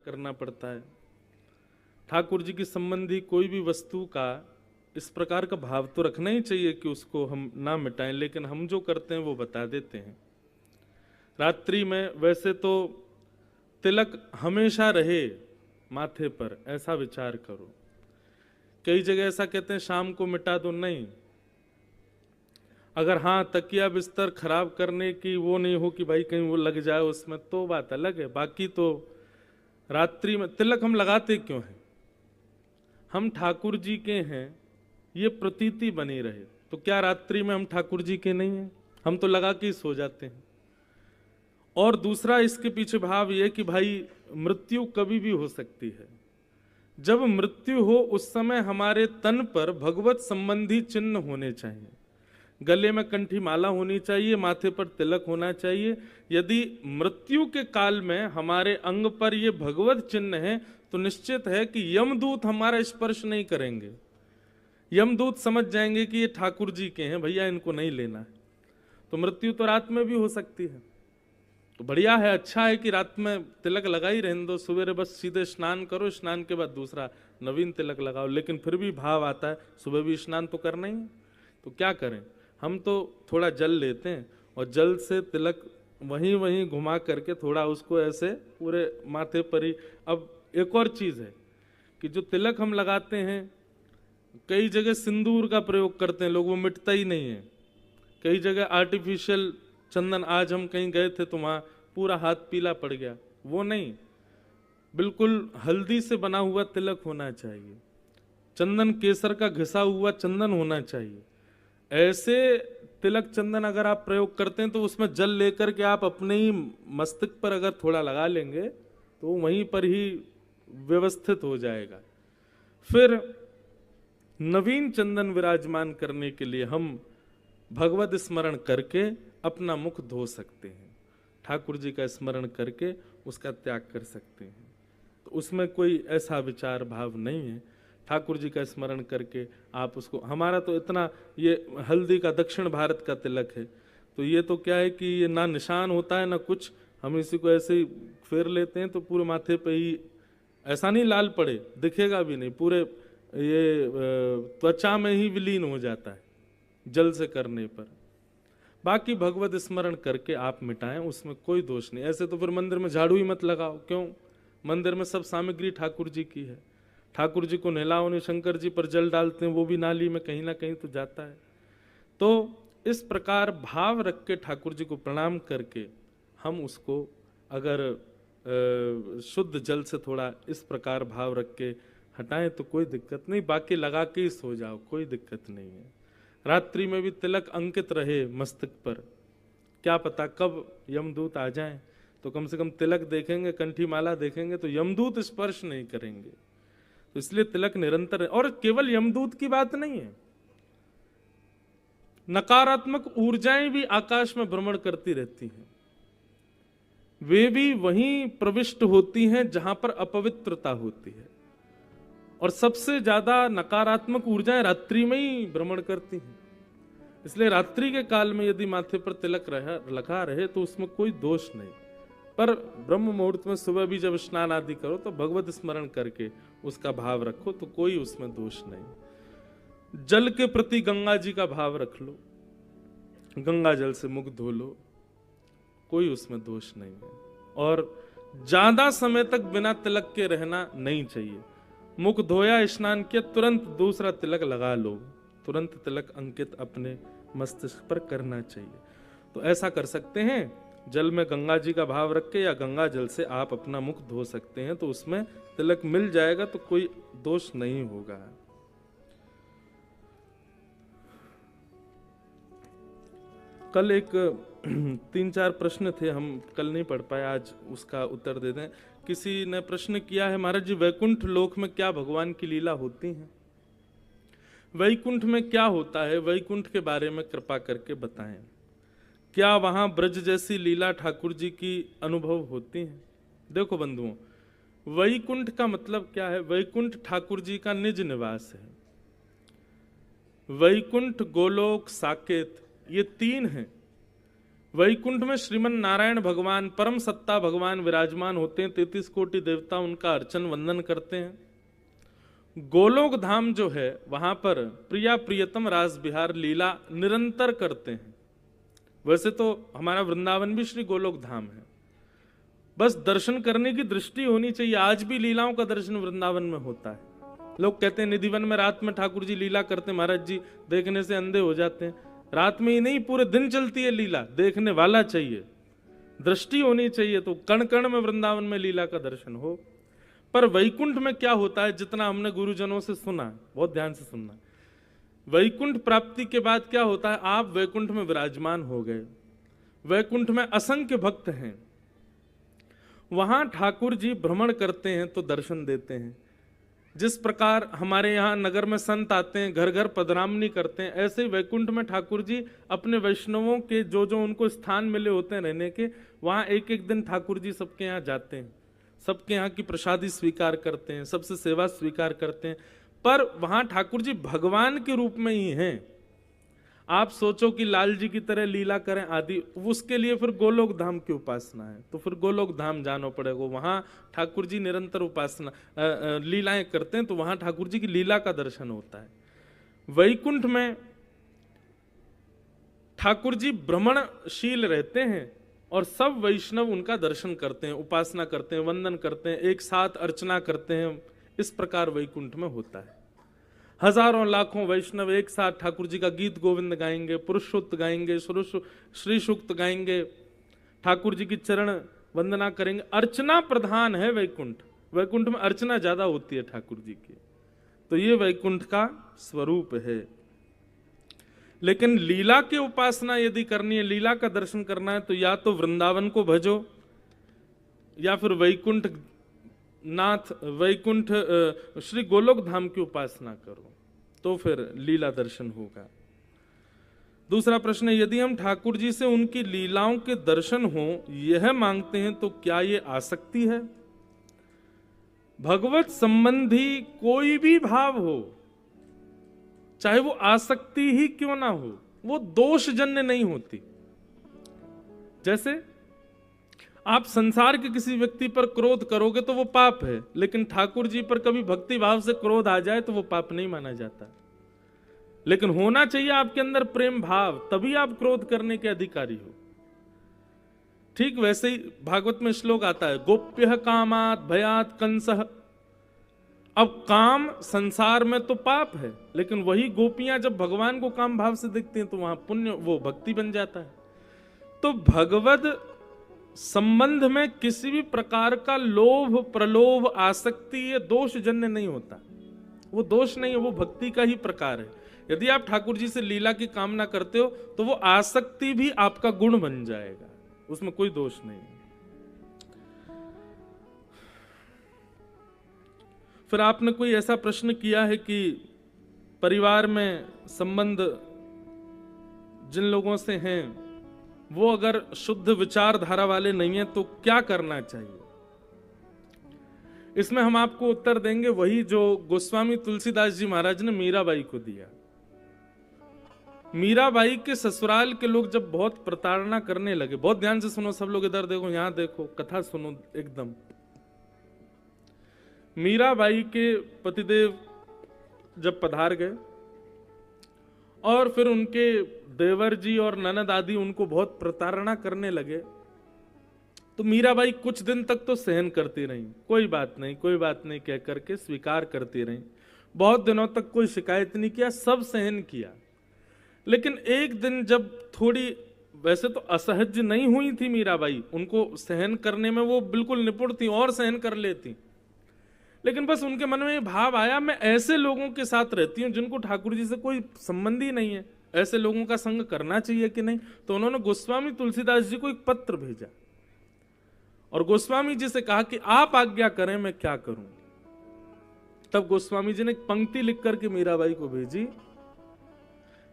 करना पड़ता है। ठाकुर जी की संबंधी कोई भी वस्तु का इस प्रकार का भाव तो रखना ही चाहिए कि उसको हम ना मिटाएं, लेकिन हम जो करते हैं वो बता देते हैं। रात्रि में वैसे तो तिलक हमेशा रहे माथे पर, ऐसा विचार करो। कई जगह ऐसा कहते हैं शाम को मिटा दो, नहीं। अगर हाँ तकिया बिस्तर खराब करने की वो नहीं हो कि भाई कहीं वो लग जाए उसमें, तो बात अलग है। बाकी तो रात्रि में तिलक हम लगाते क्यों हैं? हम ठाकुर जी के हैं, ये प्रतीति बनी रहे। तो क्या रात्रि में हम ठाकुर जी के नहीं हैं? हम तो लगा के ही सो जाते हैं। और दूसरा इसके पीछे भाव ये कि भाई मृत्यु कभी भी हो सकती है। जब मृत्यु हो उस समय हमारे तन पर भगवत संबंधी चिन्ह होने चाहिए, गले में कंठी माला होनी चाहिए, माथे पर तिलक होना चाहिए। यदि मृत्यु के काल में हमारे अंग पर ये भगवत चिन्ह है तो निश्चित है कि यमदूत हमारा स्पर्श नहीं करेंगे। यमदूत समझ जाएंगे कि ये ठाकुर जी के हैं, भैया इनको नहीं लेना है। तो मृत्यु तो रात में भी हो सकती है। तो बढ़िया है, अच्छा है कि रात में तिलक लगा ही रहने दो, सवेरे बस सीधे स्नान करो, स्नान के बाद दूसरा नवीन तिलक लगाओ। लेकिन फिर भी भाव आता है सुबह भी स्नान तो करना ही है, तो क्या करें? हम तो थोड़ा जल लेते हैं और जल से तिलक वहीं वहीं घुमा करके थोड़ा उसको ऐसे पूरे माथे पर ही। अब एक और चीज है कि जो तिलक हम लगाते हैं, कई जगह सिंदूर का प्रयोग करते हैं लोग, वो मिटता ही नहीं है। कई जगह आर्टिफिशियल चंदन, आज हम कहीं गए थे तो वहां पूरा हाथ पीला पड़ गया, वो नहीं। बिल्कुल हल्दी से बना हुआ तिलक होना चाहिए, चंदन केसर का घिसा हुआ चंदन होना चाहिए। ऐसे तिलक चंदन अगर आप प्रयोग करते हैं तो उसमें जल लेकर के आप अपने ही मस्तक पर अगर थोड़ा लगा लेंगे तो वहीं पर ही व्यवस्थित हो जाएगा। फिर नवीन चंदन विराजमान करने के लिए हम भगवत स्मरण करके अपना मुख धो सकते हैं, ठाकुर जी का स्मरण करके उसका त्याग कर सकते हैं। तो उसमें कोई ऐसा विचार भाव नहीं है। ठाकुर जी का स्मरण करके आप उसको, हमारा तो इतना, ये हल्दी का दक्षिण भारत का तिलक है, तो ये तो क्या है कि ये ना निशान होता है ना कुछ, हम इसी को ऐसे ही फेर लेते हैं तो पूरे माथे पे ही, ऐसा नहीं लाल पड़े, दिखेगा भी नहीं, पूरे ये त्वचा में ही विलीन हो जाता है जल से करने पर। बाकी भगवत स्मरण करके आप मिटाएं, उसमें कोई दोष नहीं। ऐसे तो फिर मंदिर में झाड़ू ही मत लगाओ, क्यों? मंदिर में सब सामग्री ठाकुर जी की है, ठाकुर जी को नहलाओ नहीं, शंकर जी पर जल डालते हैं, वो भी नाली में कहीं ना कहीं तो जाता है। तो इस प्रकार भाव रख के ठाकुर जी को प्रणाम करके हम उसको अगर शुद्ध जल से थोड़ा इस प्रकार भाव रख के हटाएं तो कोई दिक्कत नहीं। बाकी लगा के ही सो जाओ, कोई दिक्कत नहीं है। रात्रि में भी तिलक अंकित रहे मस्तक पर, क्या पता कब यमदूत आ जाएं, तो कम से कम तिलक देखेंगे, कंठी माला देखेंगे तो यमदूत स्पर्श नहीं करेंगे। तो इसलिए तिलक निरंतर है। और केवल यमदूत की बात नहीं है, नकारात्मक ऊर्जाएं भी आकाश में भ्रमण करती रहती हैं, वे भी वहीं प्रविष्ट होती हैं जहां पर अपवित्रता होती है। और सबसे ज्यादा नकारात्मक ऊर्जाएं रात्रि में ही भ्रमण करती हैं। इसलिए रात्रि के काल में यदि माथे पर तिलक लगा रहे तो उसमें कोई दोष नहीं। पर ब्रह्म मुहूर्त में सुबह भी जब स्नान आदि करो तो भगवत स्मरण करके उसका भाव रखो, तो कोई उसमें दोष नहीं। जल के प्रति गंगा जी का भाव रख लो, गंगा जल से मुख धो लो, कोई उसमें दोष नहीं है। और ज्यादा समय तक बिना तिलक के रहना नहीं चाहिए। मुख धोया, स्नान किया, तुरंत दूसरा तिलक लगा लो, तुरंत तिलक अंकित अपने मस्तिष्क पर करना चाहिए। तो ऐसा कर सकते हैं, जल में गंगा जी का भाव रख के या गंगा जल से आप अपना मुख धो सकते हैं, तो उसमें तिलक मिल जाएगा, तो कोई दोष नहीं होगा। कल एक 3-4 प्रश्न थे, हम कल नहीं पढ़ पाए, आज उसका उत्तर दे दें। किसी ने प्रश्न किया है, महाराज जी वैकुंठ लोक में क्या भगवान की लीला होती है? वैकुंठ में क्या होता है, वैकुंठ के बारे में कृपा करके बताएं। क्या वहां ब्रज जैसी लीला ठाकुर जी की अनुभव होती है? देखो बंधुओं, वैकुंठ का मतलब क्या है? वैकुंठ ठाकुर जी का निज निवास है। वैकुंठ, गोलोक, साकेत, ये 3 हैं। वैकुंठ में श्रीमन नारायण भगवान परम सत्ता भगवान विराजमान होते हैं, 33 कोटि देवता उनका अर्चन वंदन करते हैं। गोलोक धाम जो है वहां पर प्रिया प्रियतम रास बिहार लीला निरंतर करते हैं। वैसे तो हमारा वृंदावन भी श्री गोलोक धाम है, बस दर्शन करने की दृष्टि होनी चाहिए। आज भी लीलाओं का दर्शन वृंदावन में होता है। लोग कहते हैं निधिवन में रात में ठाकुर जी लीला करते हैं, महाराज जी देखने से अंधे हो जाते हैं। रात में ही नहीं, पूरे दिन चलती है लीला। देखने वाला चाहिए, दृष्टि होनी चाहिए, तो कण कण में वृंदावन में लीला का दर्शन हो। पर वैकुंठ में क्या होता है, जितना हमने गुरुजनों से सुना, बहुत ध्यान से सुनना, वैकुंठ प्राप्ति के बाद क्या होता है, आप वैकुंठ में विराजमान हो गए। वैकुंठ में असंख्य भक्त हैं, वहां ठाकुर जी भ्रमण करते हैं तो दर्शन देते हैं। जिस प्रकार हमारे यहाँ नगर में संत आते हैं, घर घर पधरामनी करते हैं, ऐसे ही वैकुंठ में ठाकुर जी अपने वैष्णवों के जो जो उनको स्थान मिले होते हैं रहने के, वहां एक एक दिन ठाकुर जी सबके यहाँ जाते हैं, सबके यहाँ की प्रसादी स्वीकार करते हैं, सबसे सेवा स्वीकार करते हैं। पर वहां ठाकुर जी भगवान के रूप में ही हैं। आप सोचो कि लाल जी की तरह लीला करें आदि, उसके लिए फिर गोलोक धाम की उपासना है, तो फिर गोलोक धाम जाना पड़ेगा। वहां ठाकुर जी निरंतर उपासना लीलाएं करते हैं, तो वहां ठाकुर जी की लीला का दर्शन होता है। वैकुंठ में ठाकुर जी भ्रमणशील रहते हैं और सब वैष्णव उनका दर्शन करते हैं, उपासना करते हैं, वंदन करते हैं, एक साथ अर्चना करते हैं। इस प्रकार वैकुंठ में होता है। हजारों लाखों वैष्णव एक साथ ठाकुर जी का गीत गोविंद गाएंगे, पुरुषोक्त गाएंगे, श्री सूक्त गाएंगे, ठाकुर जी की चरण वंदना करेंगे। अर्चना प्रधान है वैकुंठ। वैकुंठ में अर्चना ज्यादा होती है ठाकुर जी की, तो ये वैकुंठ का स्वरूप है। लेकिन लीला की उपासना यदि करनी है, लीला का दर्शन करना है, तो या तो वृंदावन को भजो या फिर वैकुंठ नाथ वैकुंठ श्री गोलोक धाम की उपासना करो, तो फिर लीला दर्शन होगा। दूसरा प्रश्न है, यदि हम ठाकुर जी से उनकी लीलाओं के दर्शन हो यह मांगते हैं तो क्या ये आसक्ति है? भगवत संबंधी कोई भी भाव हो, चाहे वो आसक्ति ही क्यों ना हो, वो दोषजन्य नहीं होती। जैसे आप संसार के किसी व्यक्ति पर क्रोध करोगे तो वो पाप है, लेकिन ठाकुर जी पर कभी भक्ति भाव से क्रोध आ जाए तो वो पाप नहीं माना जाता। लेकिन होना चाहिए आपके अंदर प्रेम भाव, तभी आप क्रोध करने के अधिकारी हो। ठीक वैसे ही भागवत में श्लोक आता है, गोप्य कामात भयात कंसः। अब काम संसार में तो पाप है, लेकिन वही गोपियां जब भगवान को काम भाव से देखती हैं तो वहां पुण्य, वो भक्ति बन जाता है। तो भगवत संबंध में किसी भी प्रकार का लोभ प्रलोभ आसक्ति ये दोषजन्य नहीं होता, वो दोष नहीं है, वो भक्ति का ही प्रकार है। यदि आप ठाकुर जी से लीला की कामना करते हो तो वो आसक्ति भी आपका गुण बन जाएगा, उसमें कोई दोष नहीं। फिर आपने कोई ऐसा प्रश्न किया है कि परिवार में संबंध जिन लोगों से हैं वो अगर शुद्ध विचारधारा वाले नहीं है तो क्या करना चाहिए? इसमें हम आपको उत्तर देंगे वही जो गोस्वामी तुलसीदास जी महाराज ने मीराबाई को दिया। मीराबाई के ससुराल के लोग जब बहुत प्रताड़ना करने लगे, बहुत ध्यान से सुनो सब लोग, इधर देखो यहां देखो, कथा सुनो एकदम। मीराबाई के पतिदेव जब पधार गए और फिर उनके देवर जी और ननद आदि उनको बहुत प्रताड़ना करने लगे, तो मीराबाई कुछ दिन तक तो सहन करती रही, कोई बात नहीं कोई बात नहीं कह करके स्वीकार करती रही। बहुत दिनों तक कोई शिकायत नहीं किया, सब सहन किया। लेकिन एक दिन जब थोड़ी, वैसे तो असहज नहीं हुई थी मीराबाई, उनको सहन करने में वो बिल्कुल निपुण थी और सहन कर लेती, लेकिन बस उनके मन में ये भाव आया, मैं ऐसे लोगों के साथ रहती हूँ जिनको ठाकुर जी से कोई संबंध ही नहीं है, ऐसे लोगों का संग करना चाहिए कि नहीं। तो उन्होंने गोस्वामी तुलसीदास जी को एक पत्र भेजा और गोस्वामी जी से कहा कि आप आज्ञा करें मैं क्या करूं। तब गोस्वामी जी ने एक पंक्ति लिख करके मीराबाई को भेजी,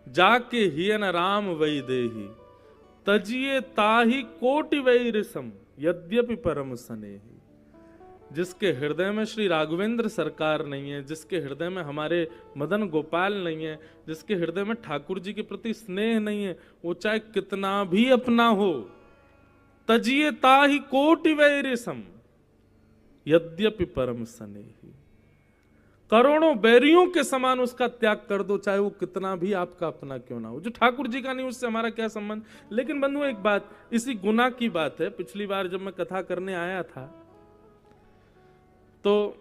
जाके हियन राम वै देहि तजिए ताहि कोटि वैरिसम यद्यपि परम स्नेहि। जिसके हृदय में श्री राघवेंद्र सरकार नहीं है, जिसके हृदय में हमारे मदन गोपाल नहीं है, जिसके हृदय में ठाकुर जी के प्रति स्नेह नहीं है, वो चाहे कितना भी अपना हो, तजिए ताहि कोटि वैरिसम यद्यपि परम स्नेही, करोड़ों बैरियों के समान उसका त्याग कर दो, चाहे वो कितना भी आपका अपना क्यों ना हो। जो ठाकुर जी का नहीं उससे हमारा क्या संबंध। लेकिन बंधु एक बात, इसी गुना की बात है, पिछली बार जब मैं कथा करने आया था तो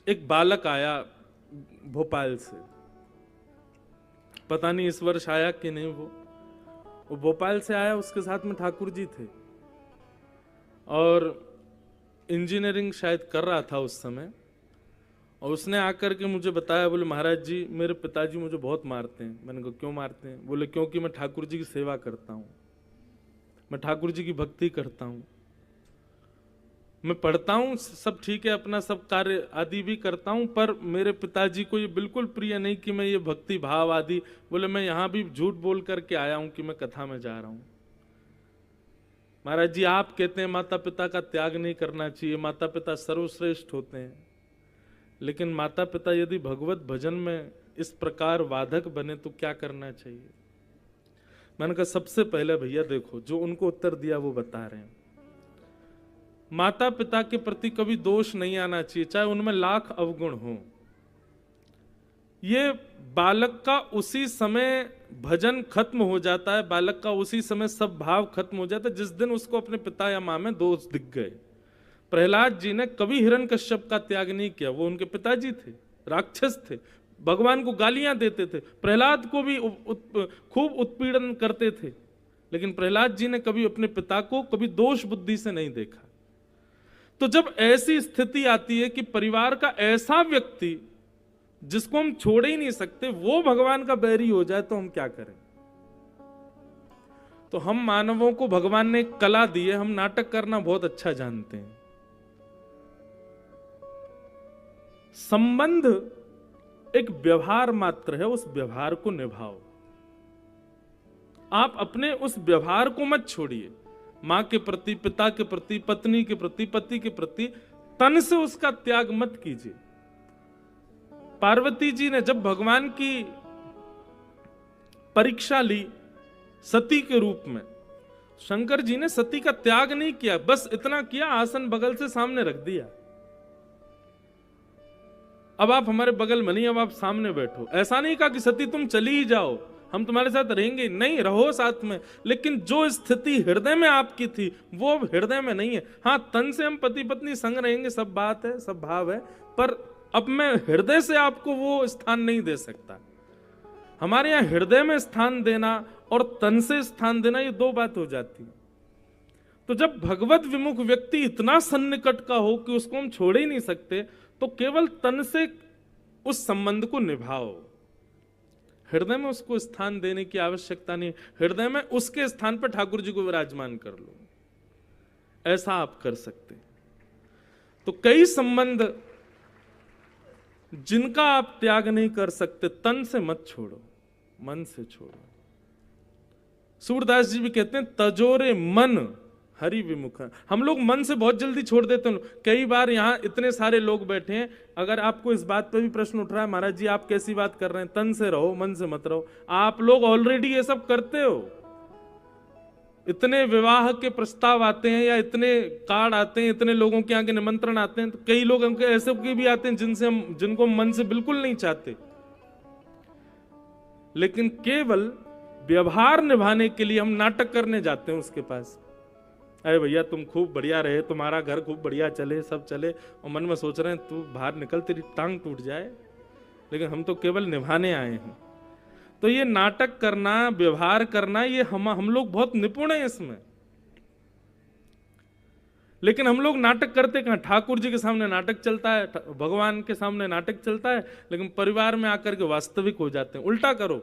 एक बालक आया भोपाल से, पता नहीं इस वर्ष आया कि नहीं, वो भोपाल से आया, उसके साथ में ठाकुर जी थे और इंजीनियरिंग शायद कर रहा था उस समय। और उसने आकर के मुझे बताया, बोले महाराज जी मेरे पिताजी मुझे बहुत मारते हैं। मैंने कहा क्यों मारते हैं? बोले क्योंकि मैं ठाकुर जी की सेवा करता हूँ, मैं ठाकुर जी की भक्ति करता हूँ, मैं पढ़ता हूँ, सब ठीक है, अपना सब कार्य आदि भी करता हूँ, पर मेरे पिताजी को ये बिल्कुल प्रिय नहीं कि मैं ये भक्ति भाव आदि। बोले मैं यहाँ भी झूठ बोल करके आया हूँ कि मैं कथा में जा रहा हूँ। महाराज जी आप कहते हैं माता पिता का त्याग नहीं करना चाहिए, माता पिता सर्वश्रेष्ठ होते हैं, लेकिन माता पिता यदि भगवत भजन में इस प्रकार वादक बने तो क्या करना चाहिए? मैंने कहा सबसे पहले भैया देखो, जो उनको उत्तर दिया वो बता रहे हैं, माता पिता के प्रति कभी दोष नहीं आना चाहिए, चाहे उनमें लाख अवगुण हो। ये बालक का उसी समय भजन खत्म हो जाता है, बालक का उसी समय सब भाव खत्म हो जाता है जिस दिन उसको अपने पिता या मां में दोष दिख गए। प्रहलाद जी ने कभी हिरण्यकश्यप का त्याग नहीं किया, वो उनके पिताजी थे, राक्षस थे, भगवान को गालियां देते थे, प्रहलाद को भी खूब उत्पीड़न करते थे, लेकिन प्रहलाद जी ने कभी अपने पिता को कभी दोष बुद्धि से नहीं देखा। तो जब ऐसी स्थिति आती है कि परिवार का ऐसा व्यक्ति जिसको हम छोड़ ही नहीं सकते वो भगवान का बैरी हो जाए तो हम क्या करें? तो हम मानवों को भगवान ने एक कला दी है, हम नाटक करना बहुत अच्छा जानते हैं। संबंध एक व्यवहार मात्र है, उस व्यवहार को निभाओ। आप अपने उस व्यवहार को मत छोड़िए, मां के प्रति, पिता के प्रति, पत्नी के प्रति, पति के प्रति तन से उसका त्याग मत कीजिए। पार्वती जी ने जब भगवान की परीक्षा ली सती के रूप में, शंकर जी ने सती का त्याग नहीं किया, बस इतना किया आसन बगल से सामने रख दिया। अब आप हमारे बगल में नहीं, अब आप सामने बैठो। ऐसा नहीं कहा कि सती तुम चली ही जाओ, हम तुम्हारे साथ रहेंगे, नहीं, रहो साथ में, लेकिन जो स्थिति हृदय में आपकी थी वो हृदय में नहीं है। हाँ, तन से हम पति पत्नी संग रहेंगे, सब बात है, सब भाव है, पर अब मैं हृदय से आपको वो स्थान नहीं दे सकता। हमारे यहां हृदय में स्थान देना और तन से स्थान देना, ये दो बात हो जाती है। तो जब भगवत विमुख व्यक्ति इतना सन्निकट का हो कि उसको हम छोड़ ही नहीं सकते, तो केवल तन से उस संबंध को निभाओ, हृदय में उसको स्थान देने की आवश्यकता नहीं। हृदय में उसके स्थान पर ठाकुर जी को विराजमान कर लो, ऐसा आप कर सकते। तो कई संबंध जिनका आप त्याग नहीं कर सकते, तन से मत छोड़ो, मन से छोड़ो। सूरदास जी भी कहते हैं तजोरे मन हरि विमुख। हम लोग मन से बहुत जल्दी छोड़ देते हैं। कई बार यहाँ इतने सारे लोग बैठे हैं, अगर आपको इस बात पे भी प्रश्न उठ रहा है महाराज जी आप कैसी बात कर रहे हैं, तन से रहो मन से मत रहो, आप लोग ऑलरेडी ये सब करते हो। इतने विवाह के प्रस्ताव आते हैं या इतने कार्ड आते हैं, इतने लोगों के आगे निमंत्रण आते हैं, तो कई लोग हमके ऐसे के भी आते हैं जिनको मन से बिल्कुल नहीं चाहते, लेकिन केवल व्यवहार निभाने के लिए हम नाटक करने जाते हैं उसके पास। अरे भैया तुम खूब बढ़िया रहे, तुम्हारा घर खूब बढ़िया चले, सब चले, और मन में सोच रहे हैं तू बाहर निकल, तेरी टांग टूट जाए, लेकिन हम तो केवल निभाने आए हैं। तो ये नाटक करना, व्यवहार करना, ये हम लोग बहुत निपुण हैं इसमें। लेकिन हम लोग नाटक करते कहां? ठाकुर जी के सामने नाटक चलता है, भगवान के सामने नाटक चलता है, लेकिन परिवार में आकर के वास्तविक हो जाते हैं। उल्टा करो,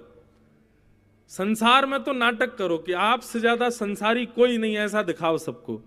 संसार में तो नाटक करो कि आपसे ज्यादा संसारी कोई नहीं, ऐसा दिखाओ सबको।